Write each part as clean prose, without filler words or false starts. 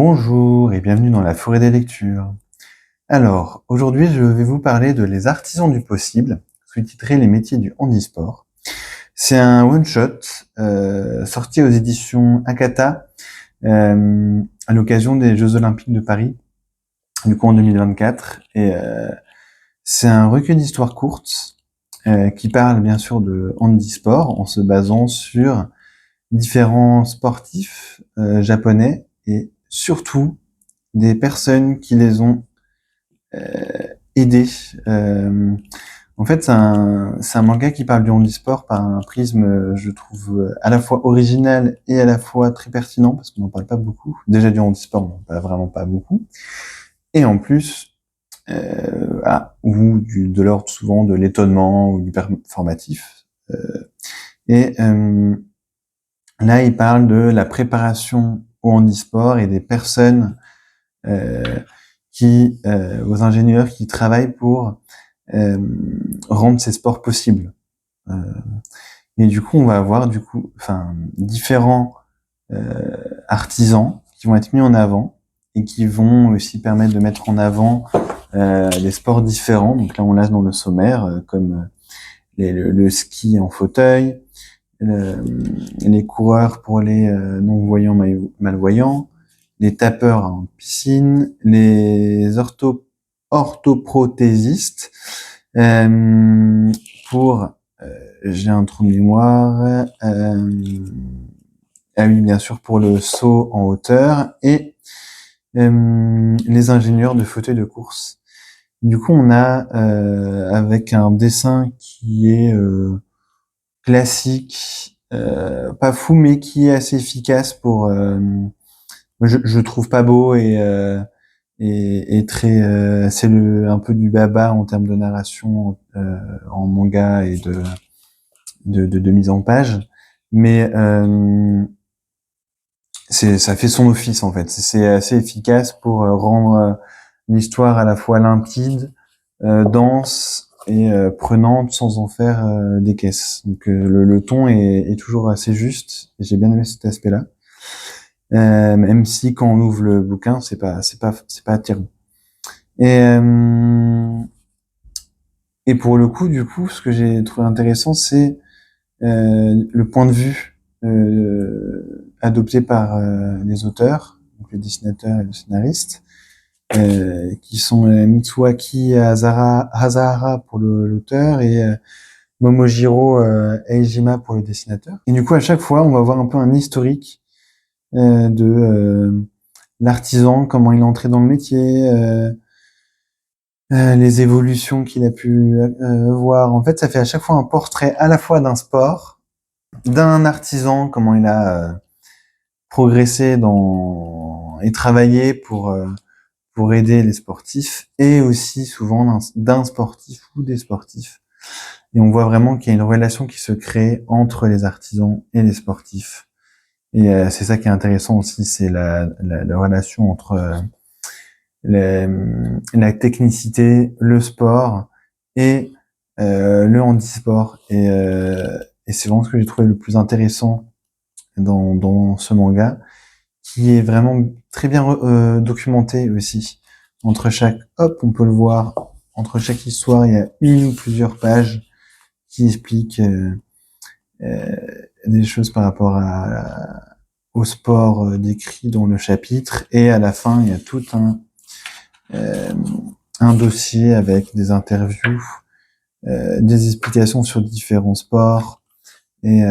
Bonjour et bienvenue dans la forêt des lectures. Alors, aujourd'hui, je vais vous parler de Les Artisans du possible, sous-titré Les métiers du handisport. C'est un one-shot sorti aux éditions Akata à l'occasion des Jeux Olympiques de Paris, du coup en 2024. Et c'est un recueil d'histoires courtes qui parle bien sûr de handisport en se basant sur différents sportifs japonais et surtout des personnes qui les ont aidés. En fait, c'est un manga qui parle du handisport par un prisme, je trouve, à la fois original et à la fois très pertinent, parce qu'on n'en parle pas beaucoup. Déjà du handisport, on n'en parle vraiment pas beaucoup. Et en plus, de l'ordre souvent de l'étonnement ou du performatif. Là, il parle de la préparation au handisport et des personnes aux ingénieurs qui travaillent pour rendre ces sports possibles. Et du coup, on va avoir différents artisans qui vont être mis en avant et qui vont aussi permettre de mettre en avant des sports différents. Donc là, on l'a dans le sommaire, comme le ski en fauteuil, les coureurs pour les non-voyants, malvoyants, les tapeurs en piscine, les orthoprothésistes, pour j'ai un trou de mémoire, oui bien sûr pour le saut en hauteur, et les ingénieurs de fauteuils de course. Du coup, on a avec un dessin qui est classique, pas fou, mais qui est assez efficace pour. Je trouve pas beau et très. C'est un peu du baba en termes de narration en manga et de mise en page, mais ça fait son office en fait. C'est assez efficace pour rendre l'histoire à la fois limpide, dense et prenante sans en faire des caisses. Donc le ton est toujours assez juste et j'ai bien aimé cet aspect-là. Même si quand on ouvre le bouquin, c'est pas attirant. Et pour le coup, du coup, ce que j'ai trouvé intéressant, c'est le point de vue adopté par les auteurs, donc le dessinateur et le scénariste, qui sont Mitsuaki Hazahara pour l'auteur et Momojiro Eijima pour le dessinateur. Et du coup, à chaque fois, on va voir un peu un historique de l'artisan, comment il est entré dans le métier, les évolutions qu'il a pu voir. En fait, ça fait à chaque fois un portrait à la fois d'un sport, d'un artisan, comment il a progressé et travaillé pour aider les sportifs, et aussi souvent d'un sportif ou des sportifs. Et on voit vraiment qu'il y a une relation qui se crée entre les artisans et les sportifs. Et c'est ça qui est intéressant aussi, c'est la relation entre la technicité, le sport et le handisport. Et c'est vraiment ce que j'ai trouvé le plus intéressant dans ce manga, qui est vraiment très bien documenté aussi. On peut le voir, entre chaque histoire, il y a une ou plusieurs pages qui expliquent des choses par rapport au sport décrit dans le chapitre, et à la fin, il y a tout un dossier avec des interviews, des explications sur différents sports et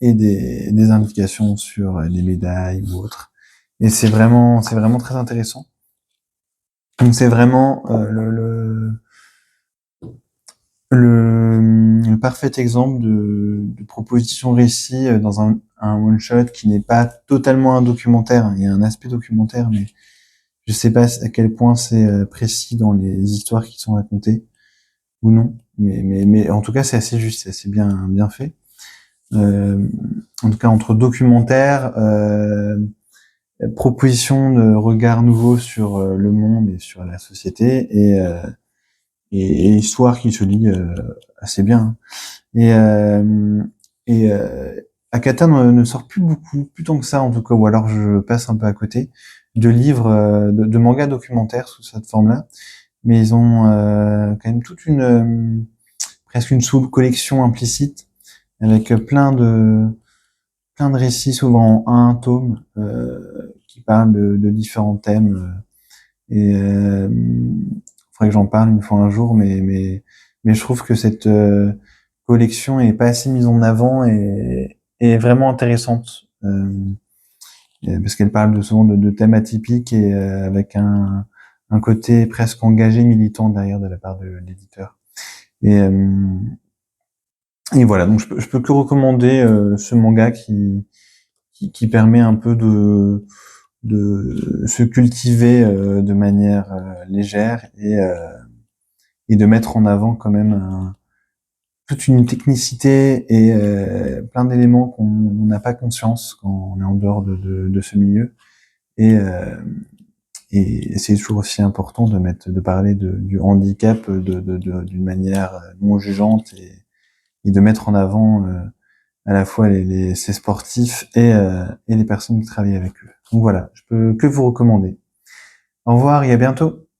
des indications sur les médailles ou autres. Et c'est vraiment très intéressant. Donc c'est vraiment le parfait exemple de proposition réussie dans un one shot qui n'est pas totalement un documentaire. Il y a un aspect documentaire, mais je sais pas à quel point c'est précis dans les histoires qui sont racontées ou non. Mais en tout cas, c'est assez juste, c'est assez bien fait. En tout cas, entre documentaire, proposition de regard nouveau sur le monde et sur la société, et histoire qui se lit assez bien. Et Akata ne sort plus beaucoup, plus tant que ça en tout cas, ou alors je passe un peu à côté, de livres, de mangas documentaires sous cette forme-là. Mais ils ont quand même toute presque une sous-collection implicite avec plein de récits, souvent en un tome, qui parlent de différents thèmes. Et faudrait que j'en parle une fois un jour, mais je trouve que cette collection est pas assez mise en avant et est vraiment intéressante. Parce qu'elle parle souvent de thèmes atypiques et avec un côté presque engagé, militant derrière de la part de l'éditeur. Et, euh, et voilà, donc je peux que recommander ce manga qui permet un peu de se cultiver de manière légère et de mettre en avant quand même toute une technicité et plein d'éléments qu'on n'a pas conscience quand on est en dehors de ce milieu. Et, euh, et c'est toujours aussi important de parler du handicap d'une manière non jugeante et de mettre en avant à la fois ces sportifs et les personnes qui travaillent avec eux. Donc voilà, je peux que vous recommander. Au revoir et à bientôt.